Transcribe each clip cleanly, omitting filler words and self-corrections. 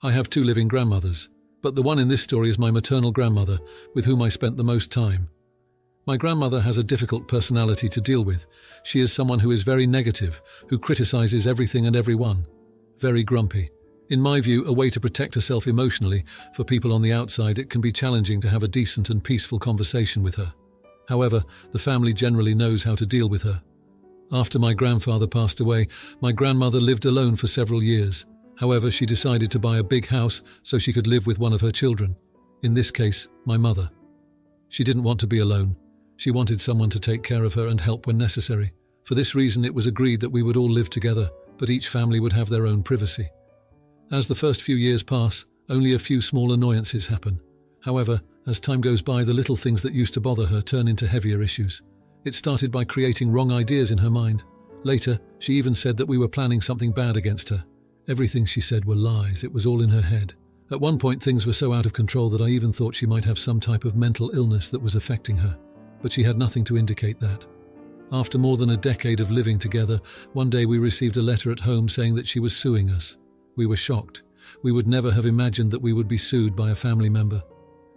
I have two living grandmothers, but the one in this story is my maternal grandmother, with whom I spent the most time. My grandmother has a difficult personality to deal with. She is someone who is very negative, who criticizes everything and everyone. Very grumpy. In my view, a way to protect herself emotionally. For people on the outside, it can be challenging to have a decent and peaceful conversation with her. However, the family generally knows how to deal with her. After my grandfather passed away, my grandmother lived alone for several years. However, she decided to buy a big house so she could live with one of her children. In this case, my mother. She didn't want to be alone. She wanted someone to take care of her and help when necessary. For this reason, it was agreed that we would all live together, but each family would have their own privacy. As the first few years pass, only a few small annoyances happen. However, as time goes by, the little things that used to bother her turn into heavier issues. It started by creating wrong ideas in her mind. Later, she even said that we were planning something bad against her. Everything she said were lies. It was all in her head. At one point, things were so out of control that I even thought she might have some type of mental illness that was affecting her. But she had nothing to indicate that. After more than a decade of living together, one day we received a letter at home saying that she was suing us. We were shocked. We would never have imagined that we would be sued by a family member.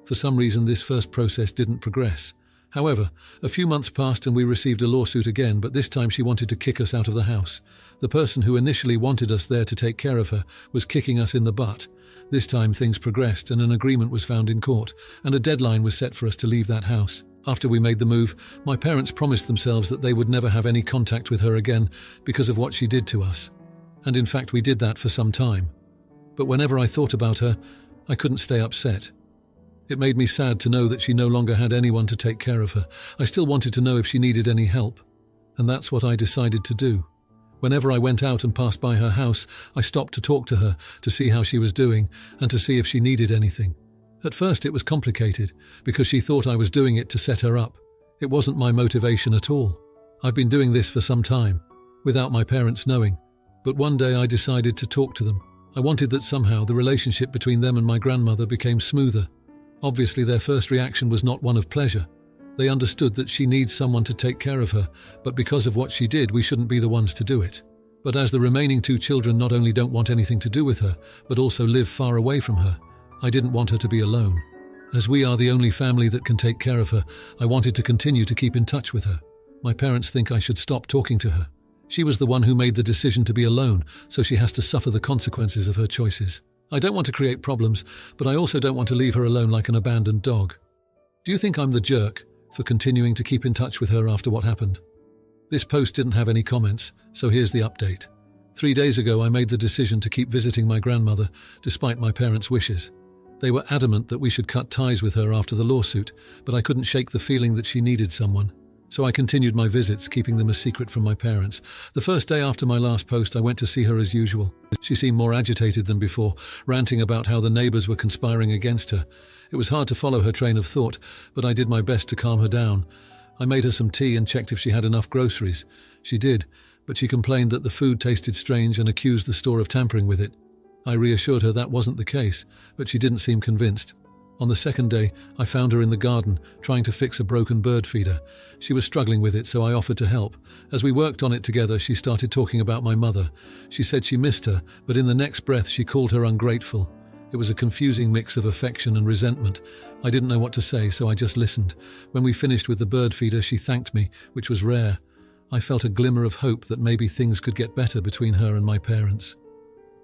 For some reason, this first process didn't progress. However, a few months passed and we received a lawsuit again, but this time she wanted to kick us out of the house. The person who initially wanted us there to take care of her was kicking us in the butt. This time things progressed and an agreement was found in court, and a deadline was set for us to leave that house. After we made the move, my parents promised themselves that they would never have any contact with her again because of what she did to us. And in fact, we did that for some time. But whenever I thought about her, I couldn't stay upset. It made me sad to know that she no longer had anyone to take care of her. I still wanted to know if she needed any help. And that's what I decided to do. Whenever I went out and passed by her house, I stopped to talk to her, to see how she was doing, and to see if she needed anything. At first it was complicated, because she thought I was doing it to set her up. It wasn't my motivation at all. I've been doing this for some time, without my parents knowing. But one day I decided to talk to them. I wanted that somehow the relationship between them and my grandmother became smoother. Obviously, their first reaction was not one of pleasure. They understood that she needs someone to take care of her, but because of what she did, we shouldn't be the ones to do it. But as the remaining two children not only don't want anything to do with her, but also live far away from her, I didn't want her to be alone. As we are the only family that can take care of her, I wanted to continue to keep in touch with her. My parents think I should stop talking to her. She was the one who made the decision to be alone, so she has to suffer the consequences of her choices. I don't want to create problems, but I also don't want to leave her alone like an abandoned dog. Do you think I'm the jerk for continuing to keep in touch with her after what happened? This post didn't have any comments, so here's the update. 3 days ago, I made the decision to keep visiting my grandmother, despite my parents' wishes. They were adamant that we should cut ties with her after the lawsuit, but I couldn't shake the feeling that she needed someone. So I continued my visits, keeping them a secret from my parents. The first day after my last post, I went to see her as usual. She seemed more agitated than before, ranting about how the neighbours were conspiring against her. It was hard to follow her train of thought, but I did my best to calm her down. I made her some tea and checked if she had enough groceries. She did, but she complained that the food tasted strange and accused the store of tampering with it. I reassured her that wasn't the case, but she didn't seem convinced. On the second day, I found her in the garden, trying to fix a broken bird feeder. She was struggling with it, so I offered to help. As we worked on it together, she started talking about my mother. She said she missed her, but in the next breath she called her ungrateful. It was a confusing mix of affection and resentment. I didn't know what to say, so I just listened. When we finished with the bird feeder, she thanked me, which was rare. I felt a glimmer of hope that maybe things could get better between her and my parents.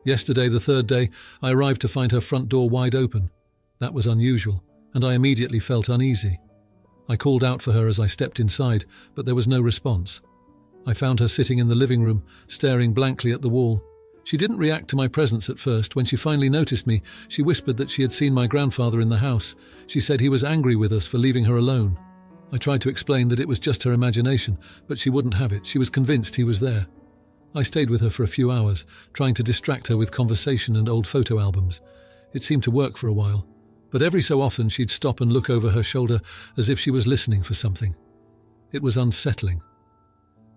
Yesterday, the third day, I arrived to find her front door wide open. That was unusual, and I immediately felt uneasy. I called out for her as I stepped inside, but there was no response. I found her sitting in the living room, staring blankly at the wall. She didn't react to my presence at first. When she finally noticed me, she whispered that she had seen my grandfather in the house. She said he was angry with us for leaving her alone. I tried to explain that it was just her imagination, but she wouldn't have it. She was convinced he was there. I stayed with her for a few hours, trying to distract her with conversation and old photo albums. It seemed to work for a while. But every so often she'd stop and look over her shoulder as if she was listening for something. It was unsettling.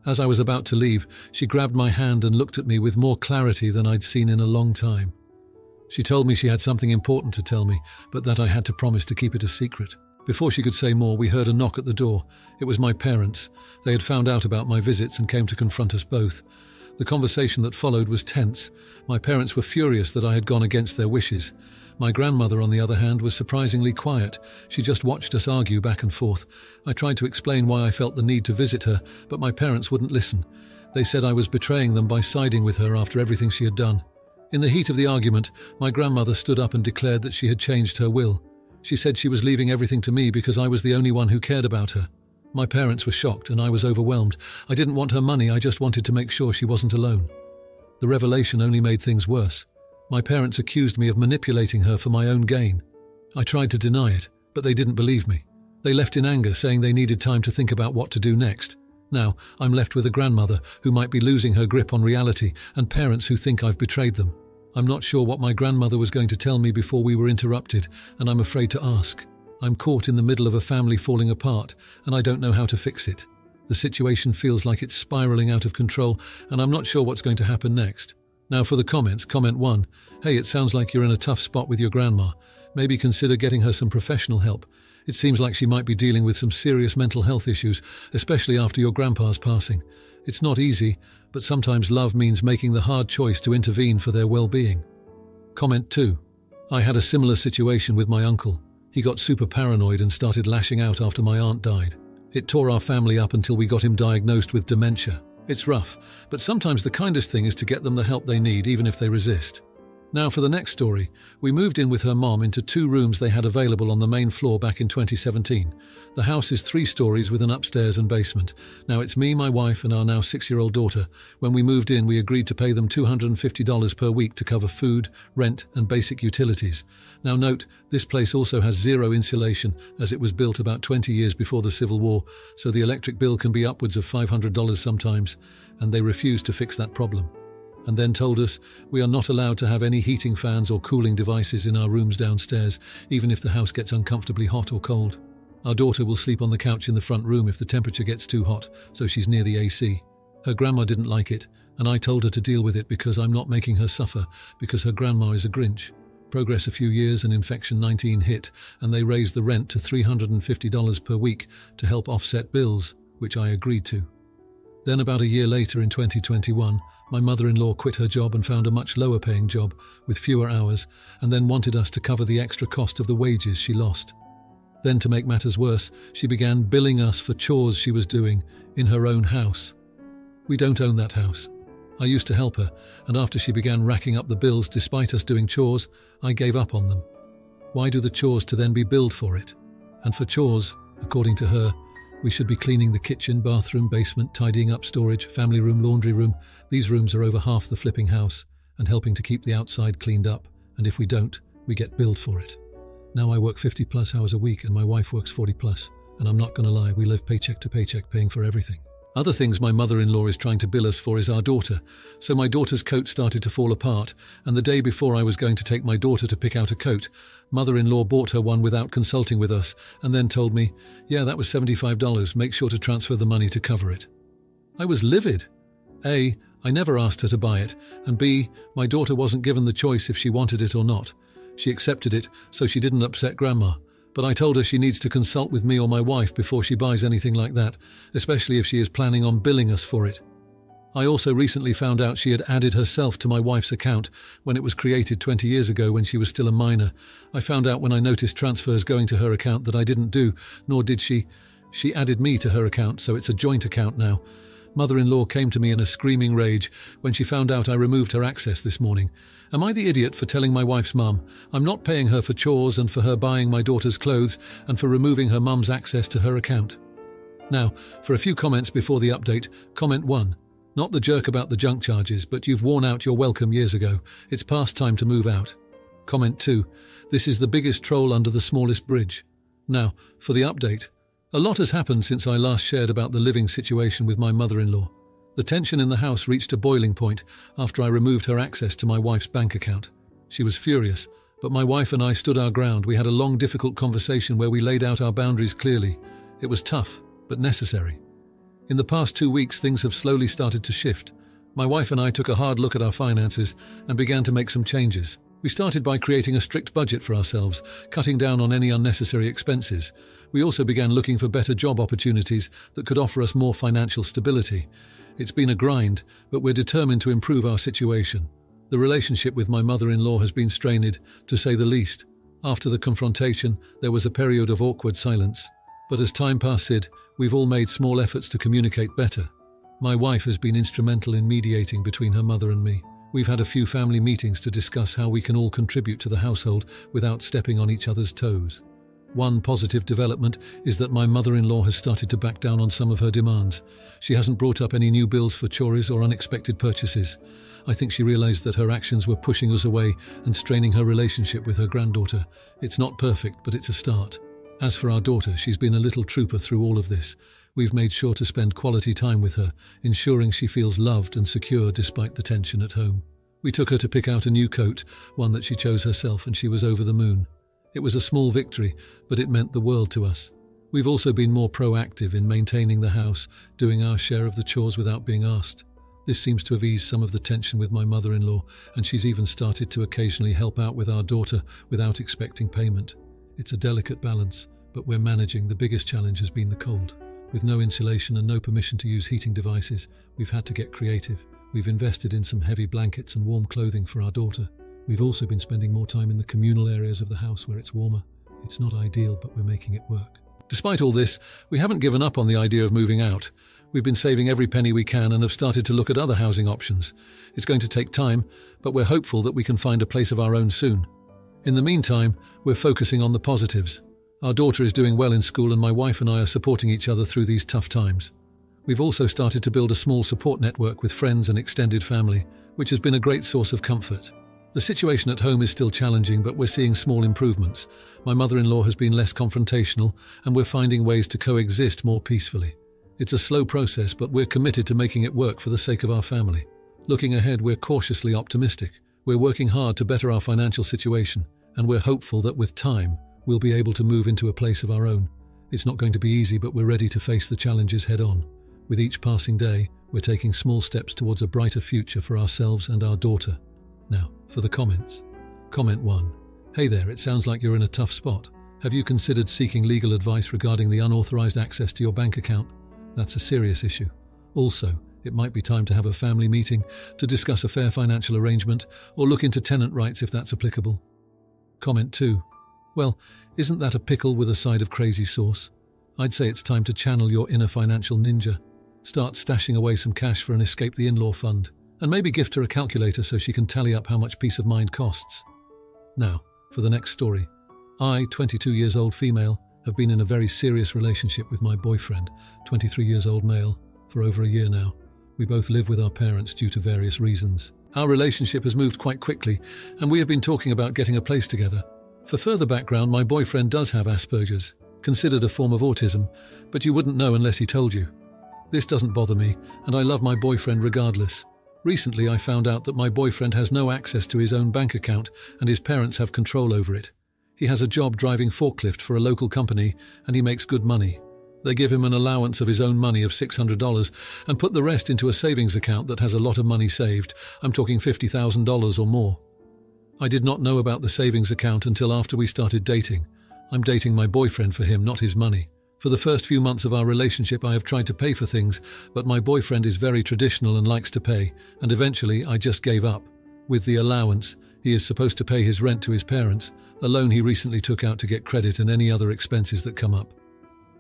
As I was about to leave, she grabbed my hand and looked at me with more clarity than I'd seen in a long time. She told me she had something important to tell me, but that I had to promise to keep it a secret. Before she could say more, we heard a knock at the door. It was my parents. They had found out about my visits and came to confront us both. The conversation that followed was tense. My parents were furious that I had gone against their wishes. My grandmother, on the other hand, was surprisingly quiet. She just watched us argue back and forth. I tried to explain why I felt the need to visit her, but my parents wouldn't listen. They said I was betraying them by siding with her after everything she had done. In the heat of the argument, my grandmother stood up and declared that she had changed her will. She said she was leaving everything to me because I was the only one who cared about her. My parents were shocked and I was overwhelmed. I didn't want her money, I just wanted to make sure she wasn't alone. The revelation only made things worse. My parents accused me of manipulating her for my own gain. I tried to deny it, but they didn't believe me. They left in anger, saying they needed time to think about what to do next. Now, I'm left with a grandmother who might be losing her grip on reality and parents who think I've betrayed them. I'm not sure what my grandmother was going to tell me before we were interrupted, and I'm afraid to ask. I'm caught in the middle of a family falling apart, and I don't know how to fix it. The situation feels like it's spiraling out of control, and I'm not sure what's going to happen next. Now for the comments. Comment 1. Hey, it sounds like you're in a tough spot with your grandma. Maybe consider getting her some professional help. It seems like she might be dealing with some serious mental health issues, especially after your grandpa's passing. It's not easy, but sometimes love means making the hard choice to intervene for their well-being. Comment 2. I had a similar situation with my uncle. He got super paranoid and started lashing out after my aunt died. It tore our family up until we got him diagnosed with dementia. It's rough, but sometimes the kindest thing is to get them the help they need, even if they resist. Now for the next story. We moved in with her mom into 2 rooms they had available on the main floor back in 2017. The house is 3 stories with an upstairs and basement. Now it's me, my wife, and our now 6-year-old daughter. When we moved in, we agreed to pay them $250 per week to cover food, rent, and basic utilities. Now note, this place also has 0 insulation, as it was built about 20 years before the Civil War, so the electric bill can be upwards of $500 sometimes, and they refused to fix that problem. And then told us we are not allowed to have any heating fans or cooling devices in our rooms downstairs, even if the house gets uncomfortably hot or cold. Our daughter will sleep on the couch in the front room if the temperature gets too hot, so she's near the AC. Her grandma didn't like it, and I told her to deal with it because I'm not making her suffer, because her grandma is a Grinch. Progress a few years and Infection 19 hit, and they raised the rent to $350 per week to help offset bills, which I agreed to. Then about a year later in 2021, my mother-in-law quit her job and found a much lower-paying job with fewer hours, and then wanted us to cover the extra cost of the wages she lost. Then, to make matters worse, she began billing us for chores she was doing in her own house. We don't own that house. I used to help her, and after she began racking up the bills despite us doing chores, I gave up on them. Why do the chores to then be billed for it? And for chores, according to her, we should be cleaning the kitchen, bathroom, basement, tidying up storage, family room, laundry room. These rooms are over half the flipping house, and helping to keep the outside cleaned up, and if we don't, we get billed for it. Now I work 50+ hours a week and my wife works 40+, and I'm not going to lie, we live paycheck to paycheck paying for everything. Other things my mother-in-law is trying to bill us for is our daughter. So my daughter's coat started to fall apart, and the day before I was going to take my daughter to pick out a coat, mother-in-law bought her one without consulting with us, and then told me, yeah, that was $75, make sure to transfer the money to cover it. I was livid. A, I never asked her to buy it, and B, my daughter wasn't given the choice if she wanted it or not. She accepted it, so she didn't upset Grandma. But I told her she needs to consult with me or my wife before she buys anything like that, especially if she is planning on billing us for it. I also recently found out she had added herself to my wife's account when it was created 20 years ago when she was still a minor. I found out when I noticed transfers going to her account that I didn't do, nor did she. She added me to her account, so it's a joint account now. Mother-in-law came to me in a screaming rage when she found out I removed her access this morning. Am I the idiot for telling my wife's mum I'm not paying her for chores and for her buying my daughter's clothes and for removing her mum's access to her account? Now, for a few comments before the update. Comment 1. Not the jerk about the junk charges, but you've worn out your welcome years ago. It's past time to move out. Comment 2. This is the biggest troll under the smallest bridge. Now, for the update. A lot has happened since I last shared about the living situation with my mother-in-law. The tension in the house reached a boiling point after I removed her access to my wife's bank account. She was furious, but my wife and I stood our ground. We had a long, difficult conversation where we laid out our boundaries clearly. It was tough, but necessary. In the past 2 weeks, things have slowly started to shift. My wife and I took a hard look at our finances and began to make some changes. We started by creating a strict budget for ourselves, cutting down on any unnecessary expenses. We also began looking for better job opportunities that could offer us more financial stability. It's been a grind, but we're determined to improve our situation. The relationship with my mother-in-law has been strained, to say the least. After the confrontation, there was a period of awkward silence. But as time passed, we've all made small efforts to communicate better. My wife has been instrumental in mediating between her mother and me. We've had a few family meetings to discuss how we can all contribute to the household without stepping on each other's toes. One positive development is that my mother-in-law has started to back down on some of her demands. She hasn't brought up any new bills for chores or unexpected purchases. I think she realized that her actions were pushing us away and straining her relationship with her granddaughter. It's not perfect, but it's a start. As for our daughter, she's been a little trooper through all of this. We've made sure to spend quality time with her, ensuring she feels loved and secure despite the tension at home. We took her to pick out a new coat, one that she chose herself, and she was over the moon. It was a small victory, but it meant the world to us. We've also been more proactive in maintaining the house, doing our share of the chores without being asked. This seems to have eased some of the tension with my mother-in-law, and she's even started to occasionally help out with our daughter without expecting payment. It's a delicate balance, but we're managing. The biggest challenge has been the cold. With no insulation and no permission to use heating devices, we've had to get creative. We've invested in some heavy blankets and warm clothing for our daughter. We've also been spending more time in the communal areas of the house where it's warmer. It's not ideal, but we're making it work. Despite all this, we haven't given up on the idea of moving out. We've been saving every penny we can and have started to look at other housing options. It's going to take time, but we're hopeful that we can find a place of our own soon. In the meantime, we're focusing on the positives. Our daughter is doing well in school, and my wife and I are supporting each other through these tough times. We've also started to build a small support network with friends and extended family, which has been a great source of comfort. The situation at home is still challenging, but we're seeing small improvements. My mother-in-law has been less confrontational, and we're finding ways to coexist more peacefully. It's a slow process, but we're committed to making it work for the sake of our family. Looking ahead, we're cautiously optimistic. We're working hard to better our financial situation, and we're hopeful that with time, we'll be able to move into a place of our own. It's not going to be easy, but we're ready to face the challenges head on. With each passing day, we're taking small steps towards a brighter future for ourselves and our daughter. Now, for the comments. Comment 1. Hey there, it sounds like you're in a tough spot. Have you considered seeking legal advice regarding the unauthorized access to your bank account? That's a serious issue. Also, it might be time to have a family meeting to discuss a fair financial arrangement or look into tenant rights if that's applicable. Comment 2. Well, isn't that a pickle with a side of crazy sauce? I'd say it's time to channel your inner financial ninja. Start stashing away some cash for an escape the in-law fund, and maybe gift her a calculator so she can tally up how much peace of mind costs. Now, for the next story. I, 22 years old female, have been in a very serious relationship with my boyfriend, 23 years old male, for over a year now. We both live with our parents due to various reasons. Our relationship has moved quite quickly, and we have been talking about getting a place together. For further background, my boyfriend does have Asperger's, considered a form of autism, but you wouldn't know unless he told you. This doesn't bother me, and I love my boyfriend regardless. Recently, I found out that my boyfriend has no access to his own bank account, and his parents have control over it. He has a job driving forklift for a local company, and he makes good money. They give him an allowance of his own money of $600 and put the rest into a savings account that has a lot of money saved. I'm talking $50,000 or more. I did not know about the savings account until after we started dating. I'm dating my boyfriend for him, not his money. For the first few months of our relationship, I have tried to pay for things, but my boyfriend is very traditional and likes to pay, and eventually I just gave up. With the allowance, he is supposed to pay his rent to his parents, a loan he recently took out to get credit, and any other expenses that come up.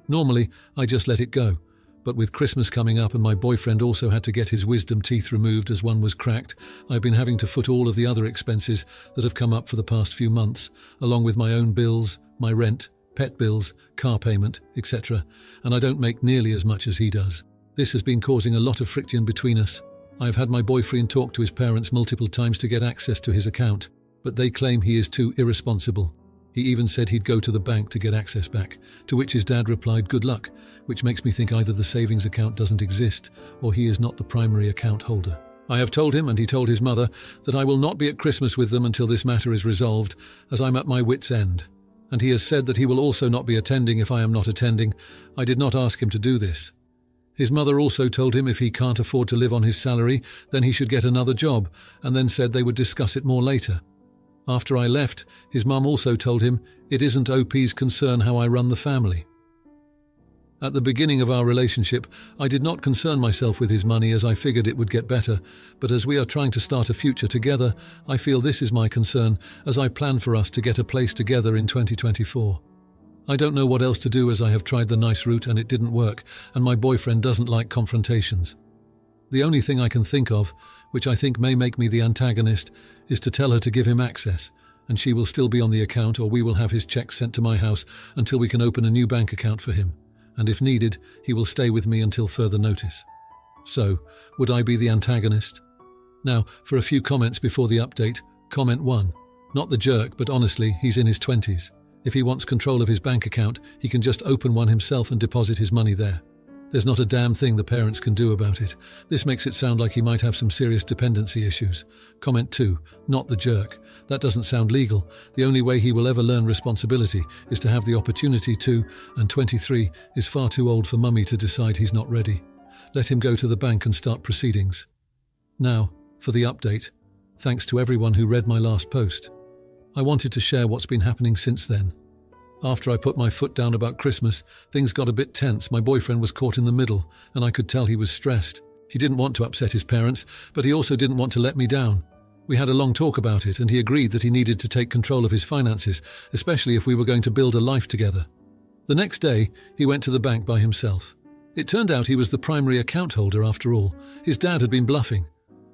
Normally, I just let it go, but with Christmas coming up and my boyfriend also had to get his wisdom teeth removed as one was cracked, I've been having to foot all of the other expenses that have come up for the past few months, along with my own bills, my rent, pet bills, car payment, etc., and I don't make nearly as much as he does. This has been causing a lot of friction between us. I have had my boyfriend talk to his parents multiple times to get access to his account, but they claim he is too irresponsible. He even said he'd go to the bank to get access back, to which his dad replied, "Good luck," which makes me think either the savings account doesn't exist or he is not the primary account holder. I have told him, and he told his mother, that I will not be at Christmas with them until this matter is resolved, as I'm at my wit's end. And he has said that he will also not be attending if I am not attending. I did not ask him to do this. His mother also told him if he can't afford to live on his salary, then he should get another job, and then said they would discuss it more later. After I left, his mum also told him it isn't OP's concern how I run the family. At the beginning of our relationship, I did not concern myself with his money as I figured it would get better, but as we are trying to start a future together, I feel this is my concern as I plan for us to get a place together in 2024. I don't know what else to do as I have tried the nice route and it didn't work, and my boyfriend doesn't like confrontations. The only thing I can think of, which I think may make me the antagonist, is to tell her to give him access, and she will still be on the account, or we will have his checks sent to my house until we can open a new bank account for him. And if needed, he will stay with me until further notice. So, would I be the antagonist? Now, for a few comments before the update. Comment 1. Not the jerk, but honestly, he's in his 20s. If he wants control of his bank account, he can just open one himself and deposit his money there. There's not a damn thing the parents can do about it. This makes it sound like he might have some serious dependency issues. Comment 2. Not the jerk. That doesn't sound legal. The only way he will ever learn responsibility is to have the opportunity to, and 23 is far too old for mummy to decide he's not ready. Let him go to the bank and start proceedings. Now, for the update. Thanks to everyone who read my last post. I wanted to share what's been happening since then. After I put my foot down about Christmas, things got a bit tense. My boyfriend was caught in the middle, and I could tell he was stressed. He didn't want to upset his parents, but he also didn't want to let me down. We had a long talk about it, and he agreed that he needed to take control of his finances, especially if we were going to build a life together. The next day, he went to the bank by himself. It turned out he was the primary account holder after all. His dad had been bluffing.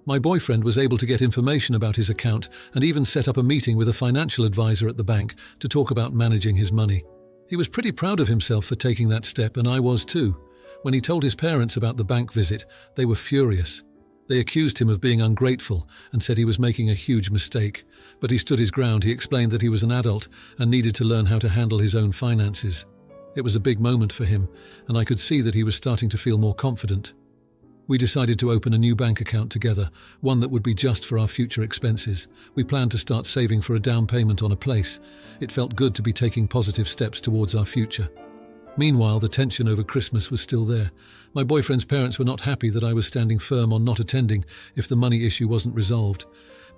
My boyfriend was able to get information about his account and even set up a meeting with a financial advisor at the bank to talk about managing his money. He was pretty proud of himself for taking that step, and I was too. When he told his parents about the bank visit, they were furious. They accused him of being ungrateful and said he was making a huge mistake. But he stood his ground. He explained that he was an adult and needed to learn how to handle his own finances. It was a big moment for him, and I could see that he was starting to feel more confident. We decided to open a new bank account together, one that would be just for our future expenses. We planned to start saving for a down payment on a place. It felt good to be taking positive steps towards our future. Meanwhile, the tension over Christmas was still there. My boyfriend's parents were not happy that I was standing firm on not attending if the money issue wasn't resolved.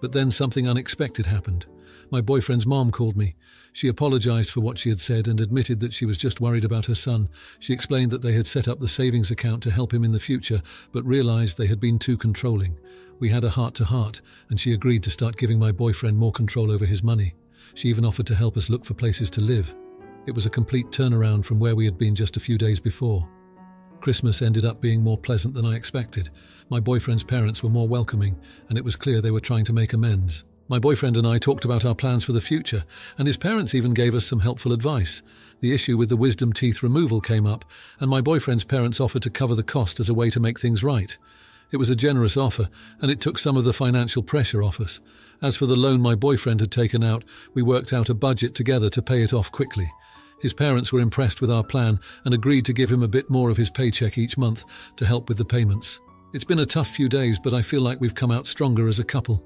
But then something unexpected happened. My boyfriend's mom called me. She apologized for what she had said and admitted that she was just worried about her son. She explained that they had set up the savings account to help him in the future, but realized they had been too controlling. We had a heart-to-heart, and she agreed to start giving my boyfriend more control over his money. She even offered to help us look for places to live. It was a complete turnaround from where we had been just a few days before. Christmas ended up being more pleasant than I expected. My boyfriend's parents were more welcoming, and it was clear they were trying to make amends. My boyfriend and I talked about our plans for the future, and his parents even gave us some helpful advice. The issue with the wisdom teeth removal came up, and my boyfriend's parents offered to cover the cost as a way to make things right. It was a generous offer, and it took some of the financial pressure off us. As for the loan my boyfriend had taken out, we worked out a budget together to pay it off quickly. His parents were impressed with our plan and agreed to give him a bit more of his paycheck each month to help with the payments. It's been a tough few days, but I feel like we've come out stronger as a couple.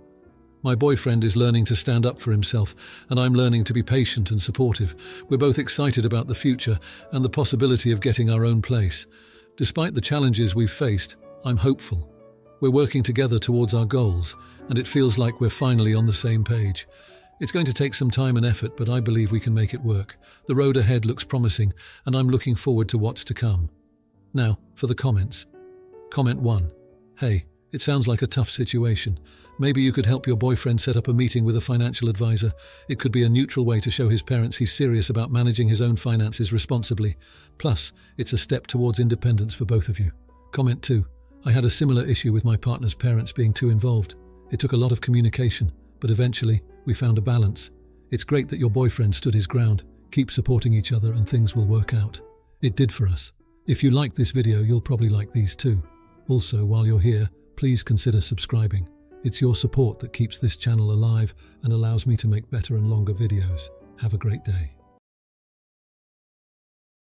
My boyfriend is learning to stand up for himself, and I'm learning to be patient and supportive. We're both excited about the future and the possibility of getting our own place. Despite the challenges we've faced, I'm hopeful. We're working together towards our goals, and it feels like we're finally on the same page. It's going to take some time and effort, but I believe we can make it work. The road ahead looks promising, and I'm looking forward to what's to come. Now, for the comments. Comment 1. Hey, it sounds like a tough situation. Maybe you could help your boyfriend set up a meeting with a financial advisor. It could be a neutral way to show his parents he's serious about managing his own finances responsibly. Plus, it's a step towards independence for both of you. Comment 2. I had a similar issue with my partner's parents being too involved. It took a lot of communication, but eventually we found a balance. It's great that your boyfriend stood his ground. Keep supporting each other and things will work out. It did for us. If you liked this video, you'll probably like these too. Also, while you're here, please consider subscribing. It's your support that keeps this channel alive and allows me to make better and longer videos. Have a great day.